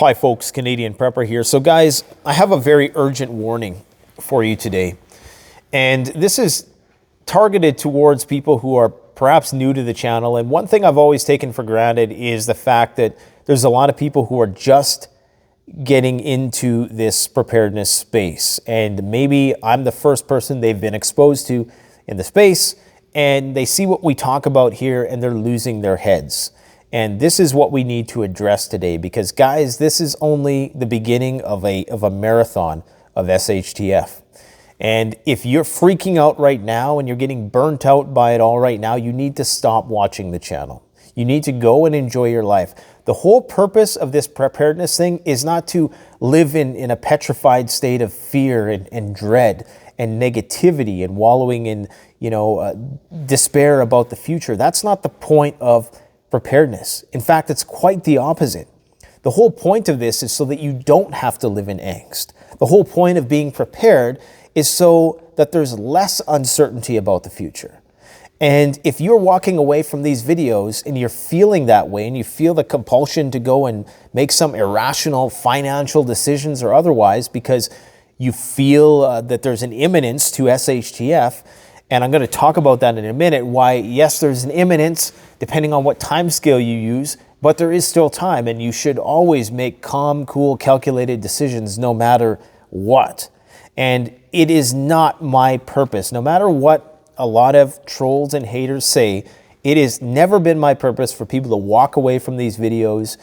Hi folks, Canadian Prepper here. So guys, I have a very urgent warning for you today. And this is targeted towards people who are perhaps new to the channel. And one thing I've always taken for granted is the fact that there's a lot of people who are just getting into this preparedness space. And maybe I'm the first person they've been exposed to in the space, and they see what we talk about here and they're losing their heads. And this is what we need to address today, because guys, this is only the beginning of a marathon of SHTF. And if you're freaking out right now and you're getting burnt out by it all right now, you need to stop watching the channel. You need to go and enjoy your life. The whole purpose of this preparedness thing is not to live in a petrified state of fear and dread and negativity and wallowing in, despair about the future. That's not the point of preparedness. In fact, it's quite the opposite. The whole point of this is so that you don't have to live in angst. The whole point of being prepared is so that there's less uncertainty about the future. And if you're walking away from these videos and you're feeling that way and you feel the compulsion to go and make some irrational financial decisions or otherwise because you feel that there's an imminence to SHTF, and I'm going to talk about that in a minute, why, yes, there's an imminence, depending on what time scale you use, but there is still time, and you should always make calm, cool, calculated decisions no matter what. And it is not my purpose. No matter what a lot of trolls and haters say, it has never been my purpose for people to walk away from these videos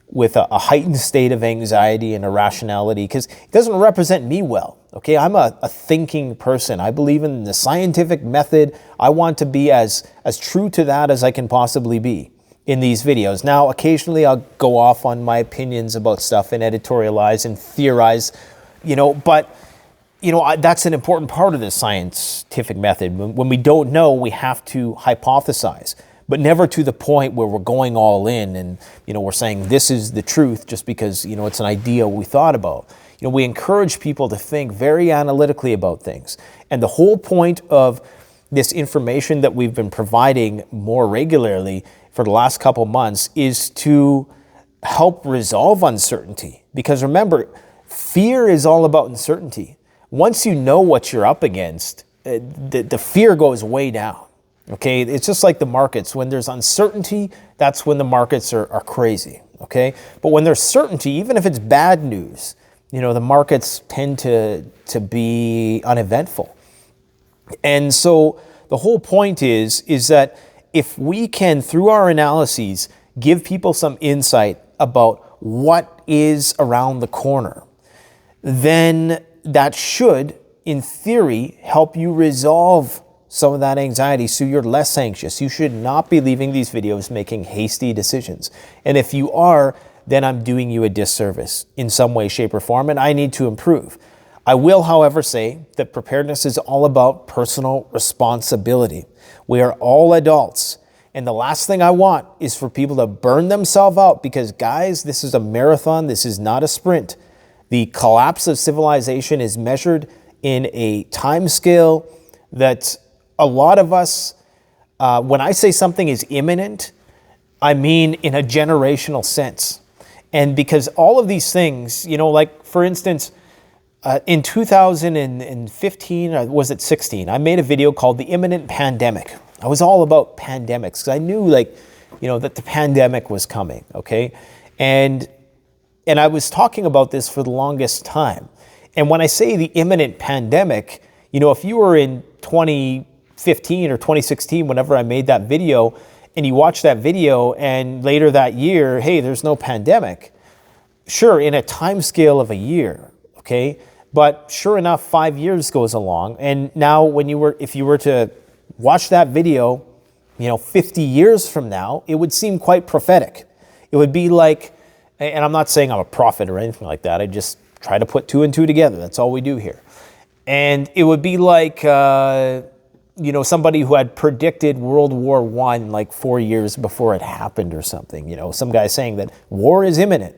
with a heightened state of anxiety and irrationality, because it doesn't represent me well. Okay, I'm a thinking person. I believe in the scientific method. I want to be as true to that as I can possibly be in these videos. Now, occasionally I'll go off on my opinions about stuff and editorialize and theorize, but that's an important part of the scientific method. When we don't know, we have to hypothesize, but never to the point where we're going all in and, we're saying this is the truth just because, it's an idea we thought about. We encourage people to think very analytically about things. And the whole point of this information that we've been providing more regularly for the last couple months is to help resolve uncertainty. Because remember, fear is all about uncertainty. Once you know what you're up against, the fear goes way down. Okay, it's just like the markets. When there's uncertainty, that's when the markets are crazy. Okay, but when there's certainty, even if it's bad news, the markets tend to be uneventful. And so the whole point is that if we can, through our analyses, give people some insight about what is around the corner, then that should, in theory, help you resolve some of that anxiety so you're less anxious. You should not be leaving these videos making hasty decisions. And if you are, then I'm doing you a disservice in some way, shape, or form, and I need to improve. I will, however, say that preparedness is all about personal responsibility. We are all adults, and the last thing I want is for people to burn themselves out because, guys, this is a marathon. This is not a sprint. The collapse of civilization is measured in a time scale that a lot of us, when I say something is imminent, I mean in a generational sense. And because all of these things, like for instance, in 2015, or was it 16, I made a video called The Imminent Pandemic. I was all about pandemics because I knew that the pandemic was coming, okay? And I was talking about this for the longest time. And when I say the imminent pandemic, if you were in 2015 or 2016, whenever I made that video, and you watch that video and later that year, hey, there's no pandemic. Sure, in a time scale of a year, okay? But sure enough, 5 years goes along. And now if you were to watch that video, 50 years from now, it would seem quite prophetic. It would be like, and I'm not saying I'm a prophet or anything like that. I just try to put two and two together. That's all we do here. And it would be like, somebody who had predicted World War I like 4 years before it happened or something. Some guy saying that war is imminent.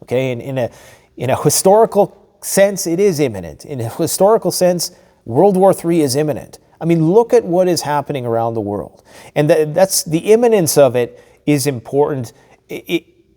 Okay, and in a historical sense, it is imminent. In a historical sense, World War III is imminent. I mean, look at what is happening around the world, and that's the imminence of it is important.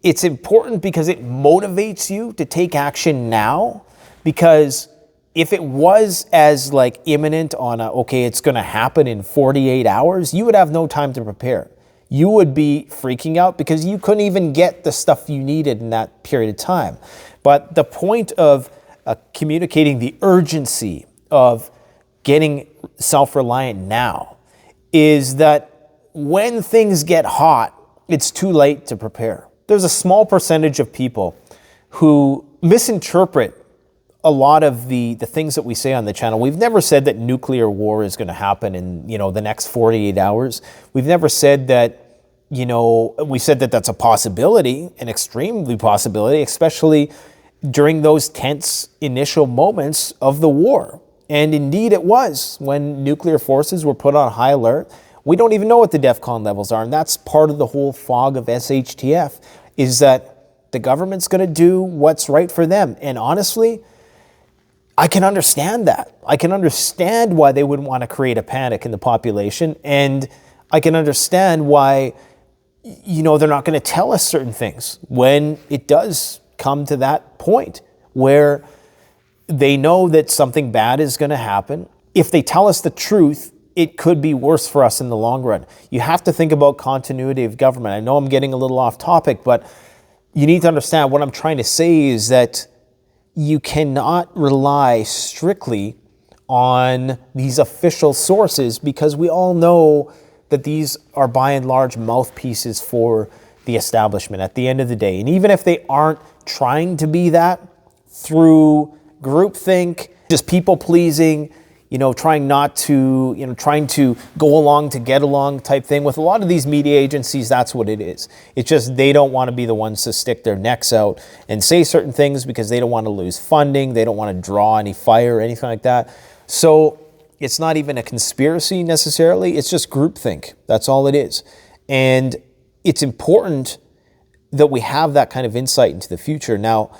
it's important because it motivates you to take action now, because if it was as like imminent on okay, it's going to happen in 48 hours, you would have no time to prepare. You would be freaking out because you couldn't even get the stuff you needed in that period of time. But the point of communicating the urgency of getting self-reliant now is that when things get hot, it's too late to prepare. There's a small percentage of people who misinterpret a lot of the things that we say on the channel. We've never said that nuclear war is going to happen in, the next 48 hours. We've never said that, we said that that's a possibility, an extremely possibility, especially during those tense initial moments of the war. And indeed it was when nuclear forces were put on high alert. We don't even know what the DEFCON levels are. And that's part of the whole fog of SHTF, is that the government's going to do what's right for them. And honestly, I can understand that. I can understand why they would want to create a panic in the population. And I can understand why, they're not going to tell us certain things when it does come to that point where they know that something bad is going to happen. If they tell us the truth, it could be worse for us in the long run. You have to think about continuity of government. I know I'm getting a little off topic, but you need to understand what I'm trying to say is that you cannot rely strictly on these official sources, because we all know that these are by and large mouthpieces for the establishment at the end of the day. And even if they aren't trying to be that through groupthink, just people pleasing, trying to go along to get along type thing. With a lot of these media agencies, that's what it is. It's just they don't want to be the ones to stick their necks out and say certain things because they don't want to lose funding. They don't want to draw any fire or anything like that. So it's not even a conspiracy necessarily. It's just groupthink. That's all it is. And it's important that we have that kind of insight into the future. Now,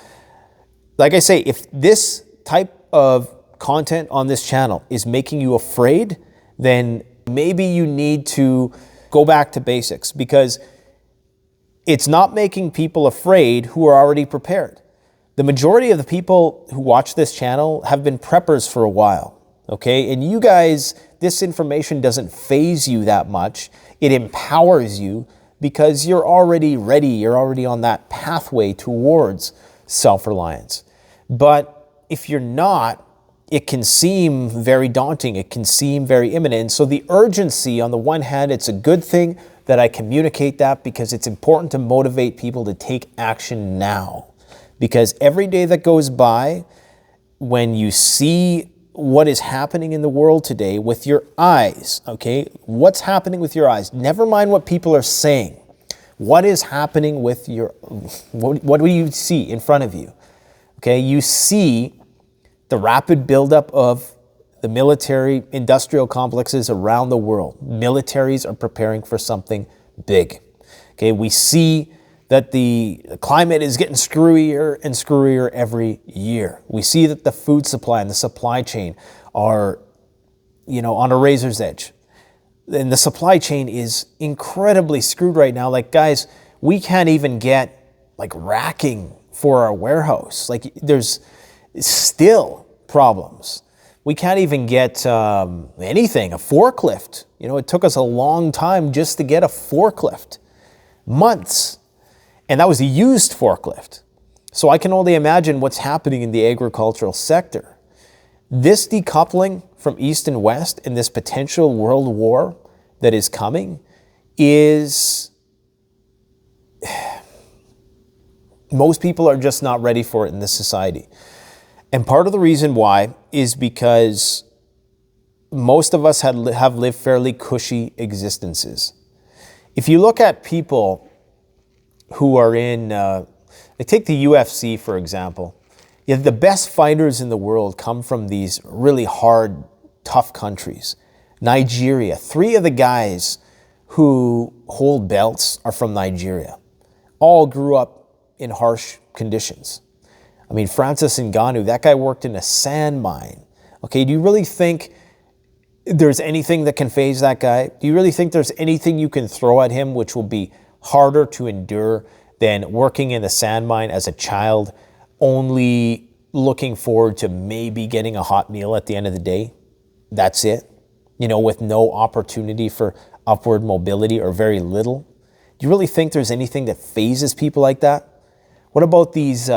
like I say, if this type of content on this channel is making you afraid, then maybe you need to go back to basics, because it's not making people afraid who are already prepared. The majority of the people who watch this channel have been preppers for a while, okay? And you guys, this information doesn't faze you that much. It empowers you because you're already ready. You're already on that pathway towards self-reliance. But if you're not, it can seem very daunting. It can seem very imminent. So the urgency, on the one hand, it's a good thing that I communicate that, because it's important to motivate people to take action now. Because every day that goes by, when you see what is happening in the world today with your eyes, okay? What's happening with your eyes? Never mind what people are saying. What is happening with your, what do you see in front of you? Okay, you see the rapid buildup of the military industrial complexes around the world. Militaries are preparing for something big. Okay, we see that the climate is getting screwier and screwier every year. We see that the food supply and the supply chain are, on a razor's edge. And the supply chain is incredibly screwed right now. Like, guys, we can't even get racking for our warehouse. There's still problems. We can't even get anything, a forklift. It took us a long time just to get a forklift. Months. And that was a used forklift. So I can only imagine what's happening in the agricultural sector. This decoupling from East and West and this potential world war that is coming is... most people are just not ready for it in this society. And part of the reason why is because most of us have lived fairly cushy existences. If you look at people who are in, take the UFC, for example. The best fighters in the world come from these really hard, tough countries. Nigeria, 3 of the guys who hold belts are from Nigeria. All grew up in harsh conditions. I mean, Francis Ngannou, that guy worked in a sand mine. Okay, do you really think there's anything that can faze that guy? Do you really think there's anything you can throw at him which will be harder to endure than working in the sand mine as a child, only looking forward to maybe getting a hot meal at the end of the day. That's it, with no opportunity for upward mobility or very little. Do you really think there's anything that phases people like that? What about these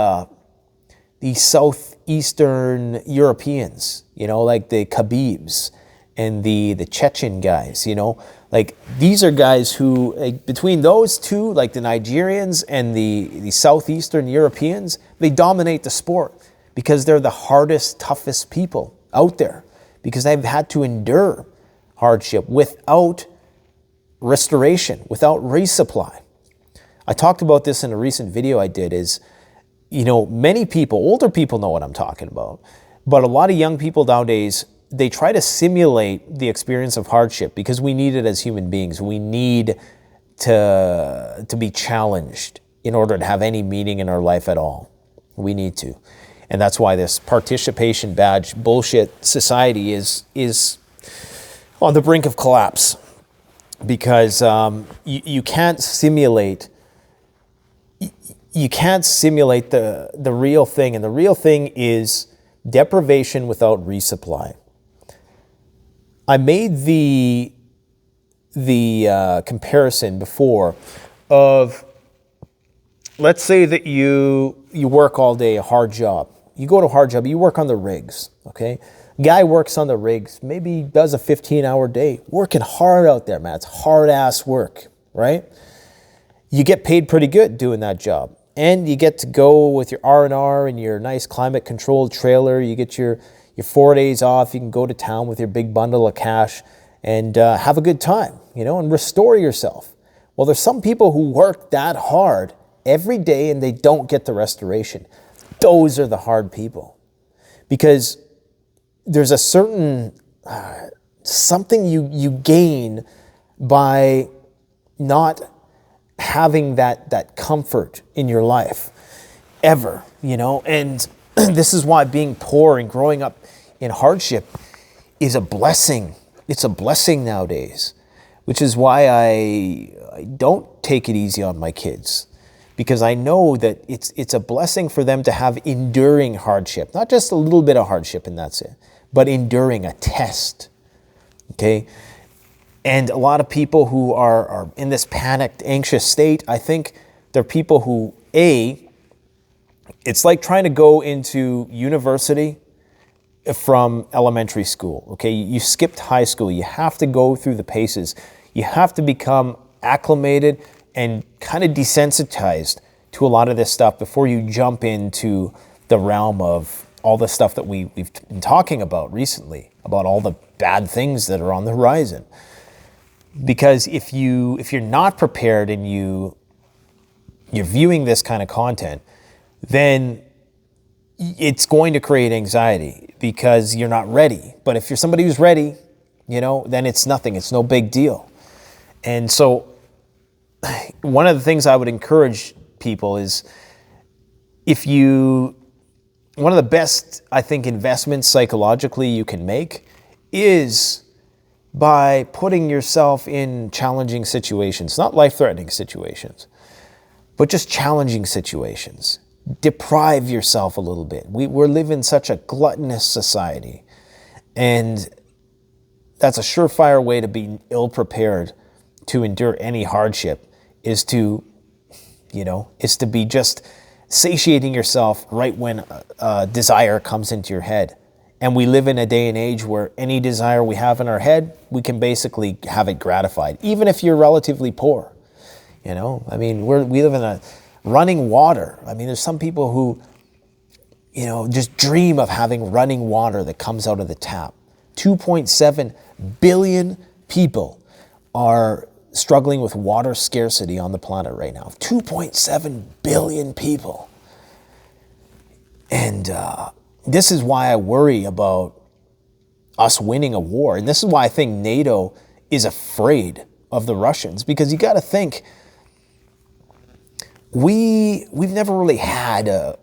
southeastern Europeans, like the Khabibs and the Chechen guys, like these are guys who, like, between those two, like the Nigerians and the southeastern Europeans, they dominate the sport because they're the hardest, toughest people out there, because they've had to endure hardship without restoration, without resupply. I talked about this in a recent video I did, is, many people, older people know what I'm talking about, but a lot of young people nowadays, they try to simulate the experience of hardship because we need it as human beings. We need to be challenged in order to have any meaning in our life at all. We need to. And that's why this participation badge bullshit society is on the brink of collapse, because you can't simulate the real thing, and the real thing is deprivation without resupply. I made the comparison before of, let's say that you work all day, a hard job. You go to a hard job, you work on the rigs, okay? Guy works on the rigs, maybe does a 15-hour day, working hard out there, man. It's hard-ass work, right? You get paid pretty good doing that job. And you get to go with your R&R and your nice climate-controlled trailer. You get your 4 days off. You can go to town with your big bundle of cash and have a good time, and restore yourself. Well, there's some people who work that hard every day and they don't get the restoration. Those are the hard people, because there's a certain something you gain by not having that comfort in your life ever, and this is why being poor and growing up in hardship is a blessing. It's a blessing nowadays, which is why I don't take it easy on my kids, because I know that it's a blessing for them to have enduring hardship, not just a little bit of hardship and that's it, but enduring a test, okay? And a lot of people who are in this panicked, anxious state, I think they're people who, it's like trying to go into university from elementary school, okay? You skipped high school. You have to go through the paces. You have to become acclimated and kind of desensitized to a lot of this stuff before you jump into the realm of all the stuff that we've been talking about recently, about all the bad things that are on the horizon. Because if you're not prepared and you're viewing this kind of content, then it's going to create anxiety because you're not ready. But if you're somebody who's ready, then it's nothing. It's no big deal. And so one of the things I would encourage people is, one of the best, I think, investments psychologically you can make is by putting yourself in challenging situations, not life-threatening situations, but just challenging situations. Deprive yourself a little bit. We're living in such a gluttonous society, and that's a surefire way to be ill-prepared to endure any hardship, is to be just satiating yourself right when desire comes into your head. And we live in a day and age where any desire we have in our head, we can basically have it gratified, even if you're relatively poor. We live in a running water. There's some people who, just dream of having running water that comes out of the tap. 2.7 billion people are struggling with water scarcity on the planet right now. 2.7 billion people. And this is why I worry about us winning a war. And this is why I think NATO is afraid of the Russians, because you got to think, we've never really had a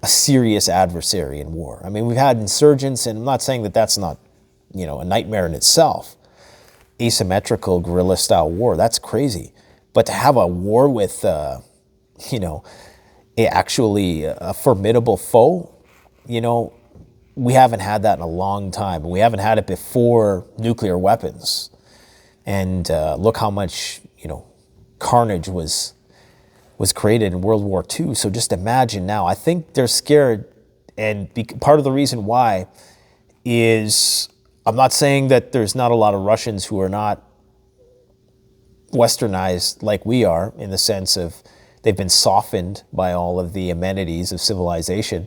serious adversary in war. We've had insurgents, and I'm not saying that that's not, a nightmare in itself. Asymmetrical guerrilla-style war, that's crazy. But to have a war with, actually a formidable foe, we haven't had that in a long time. We haven't had it before nuclear weapons. And look how much, carnage was created in World War II. So just imagine now. I think they're scared, and part of the reason why is, I'm not saying that there's not a lot of Russians who are not westernized like we are, in the sense of they've been softened by all of the amenities of civilization.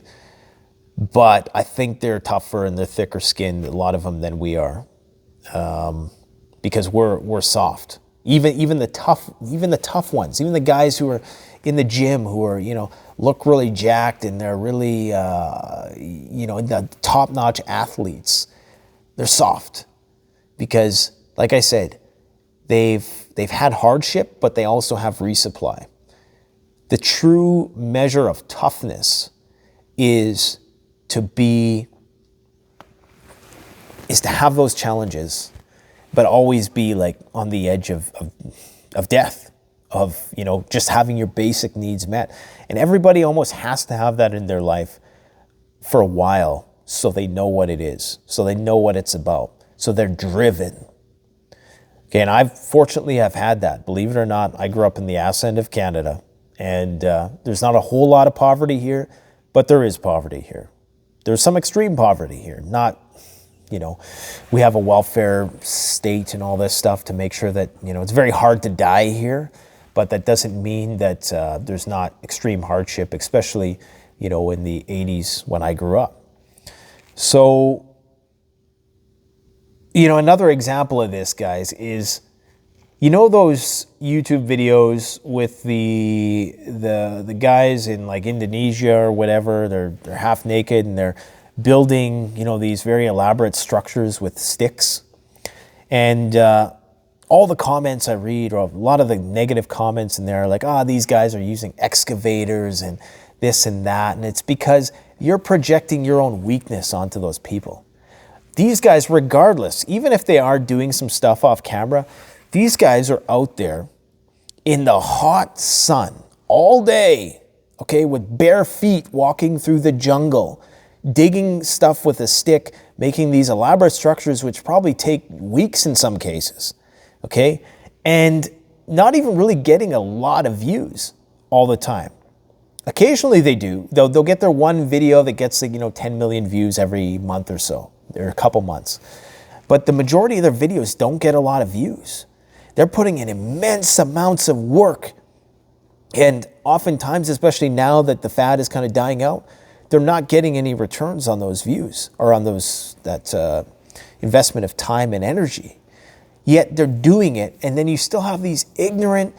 But I think they're tougher and they're thicker skinned, a lot of them, than we are, because we're soft. Even the tough ones, even the guys who are in the gym, who are, look really jacked, and they're really, the top-notch athletes, they're soft, because, like I said, they've had hardship, but they also have resupply. The true measure of toughness is to have those challenges, but always be like on the edge of death, of, just having your basic needs met. And everybody almost has to have that in their life for a while, so they know what it is, so they know what it's about, so they're driven. Okay, and I fortunately have had that. Believe it or not, I grew up in the ass end of Canada, and there's not a whole lot of poverty here, but there is poverty here. There's some extreme poverty here. Not, we have a welfare state and all this stuff to make sure that, it's very hard to die here, but that doesn't mean that there's not extreme hardship, especially, in the 80s when I grew up. So, another example of this, guys, is, those YouTube videos with the guys in like Indonesia or whatever, they're half naked and they're building, these very elaborate structures with sticks. And all the comments I read, or a lot of the negative comments in there, are like, these guys are using excavators and this and that. And it's because you're projecting your own weakness onto those people. These guys, regardless, even if they are doing some stuff off camera, these guys are out there in the hot sun all day, okay, with bare feet, walking through the jungle, digging stuff with a stick, making these elaborate structures which probably take weeks in some cases, okay, and not even really getting a lot of views all the time. Occasionally they do. They'll get their one video that gets 10 million views every month or so, or a couple months. But the majority of their videos don't get a lot of views. They're putting in immense amounts of work. And oftentimes, especially now that the fad is kind of dying out, they're not getting any returns on those views, or on that investment of time and energy. Yet they're doing it, and then you still have these ignorant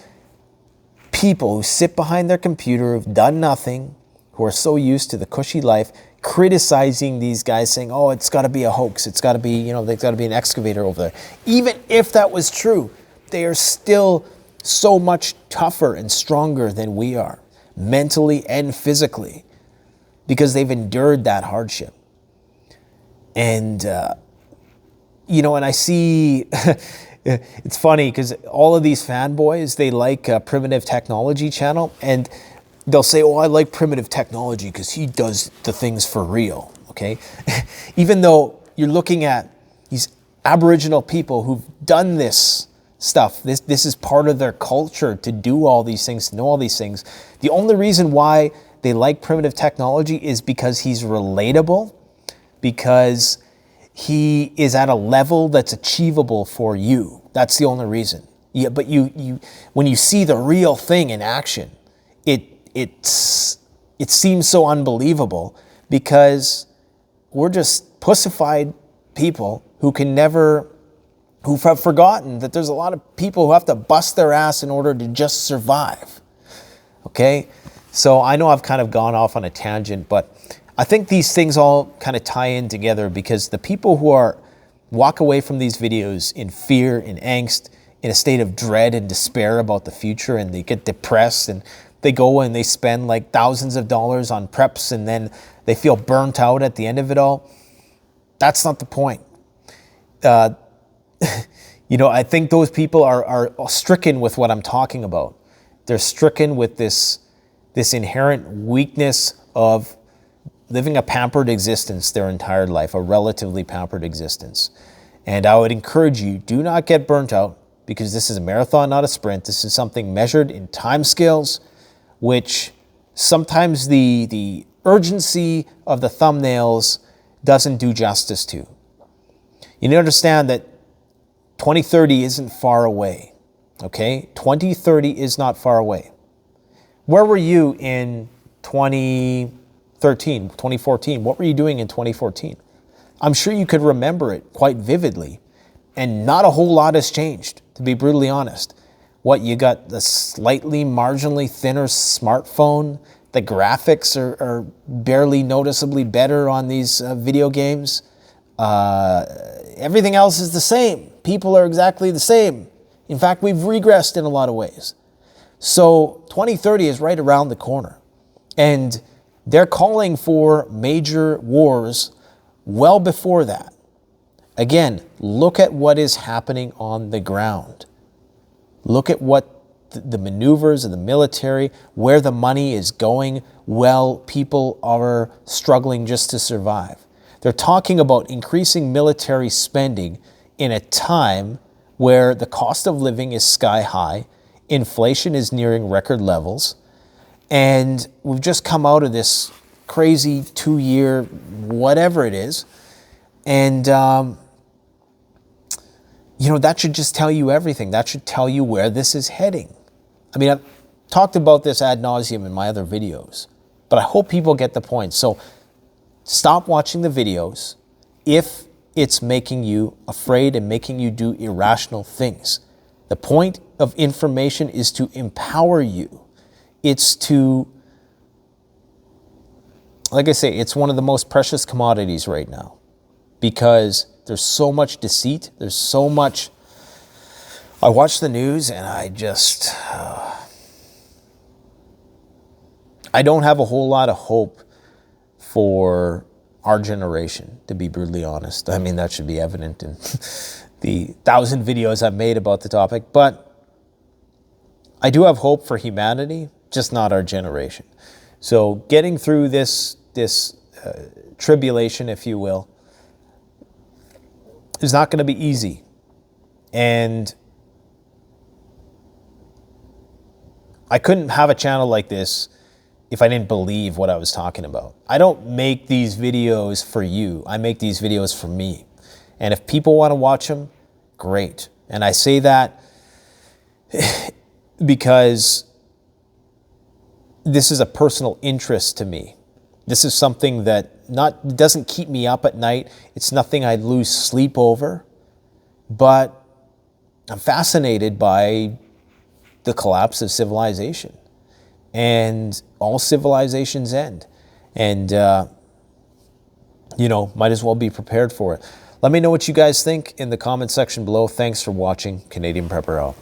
people who sit behind their computer, who've done nothing, who are so used to the cushy life, criticizing these guys, saying, it's got to be a hoax. It's got to be, there's got to be an excavator over there. Even if that was true, they are still so much tougher and stronger than we are, mentally and physically, because they've endured that hardship. And, and I see, it's funny because all of these fanboys, they like Primitive Technology channel, and they'll say, I like Primitive Technology because he does the things for real, okay? Even though you're looking at these Aboriginal people who've done this stuff. This is part of their culture, to do all these things, to know all these things. The only reason why they like Primitive Technology is because he's relatable, because he is at a level that's achievable for you. That's the only reason. Yeah, but you when you see the real thing in action, it seems so unbelievable, because we're just pussified people who've forgotten that there's a lot of people who have to bust their ass in order to just survive. Okay? So I know I've kind of gone off on a tangent, but I think these things all kind of tie in together, because the people who walk away from these videos in fear, in angst, in a state of dread and despair about the future, and they get depressed, and they go and they spend like thousands of dollars on preps, and then they feel burnt out at the end of it all. That's not the point. You know, I think those people are stricken with what I'm talking about. They're stricken with this inherent weakness of living a pampered existence their entire life, a relatively pampered existence. And I would encourage you, do not get burnt out, because this is a marathon, not a sprint. This is something measured in time scales, which sometimes the urgency of the thumbnails doesn't do justice to. You need to understand that 2030 isn't far away, okay? 2030 is not far away. Where were you in 2013, 2014? What were you doing in 2014? I'm sure you could remember it quite vividly, and not a whole lot has changed, to be brutally honest. What, you got the slightly marginally thinner smartphone? The graphics are barely noticeably better on these video games. Everything else is the same. People are exactly the same. In fact, we've regressed in a lot of ways. So 2030 is right around the corner. And they're calling for major wars well before that. Again, look at what is happening on the ground. Look at what the maneuvers of the military, where the money is going. Well, people are struggling just to survive. They're talking about increasing military spending in a time where the cost of living is sky high, inflation is nearing record levels, and we've just come out of this crazy 2-year whatever it is. And, you know, that should just tell you everything. That should tell you where this is heading. I mean, I've talked about this ad nauseum in my other videos, but I hope people get the point. So stop watching the videos if it's making you afraid and making you do irrational things. The point of information is to empower you. It's to, like I say, it's one of the most precious commodities right now, because there's so much deceit. There's so much. I watch the news and I just, I don't have a whole lot of hope for our generation, to be brutally honest. I mean, that should be evident in the 1,000 videos I've made about the topic, but I do have hope for humanity, just not our generation. So getting through this tribulation, if you will, is not going to be easy. And I couldn't have a channel like this if I didn't believe what I was talking about. I don't make these videos for you. I make these videos for me. And if people want to watch them, great. And I say that because this is a personal interest to me. This is something that doesn't keep me up at night. It's nothing I lose sleep over. But I'm fascinated by the collapse of civilization. And all civilizations end. And, you know, might as well be prepared for it. Let me know what you guys think in the comment section below. Thanks for watching. Canadian Prepper out.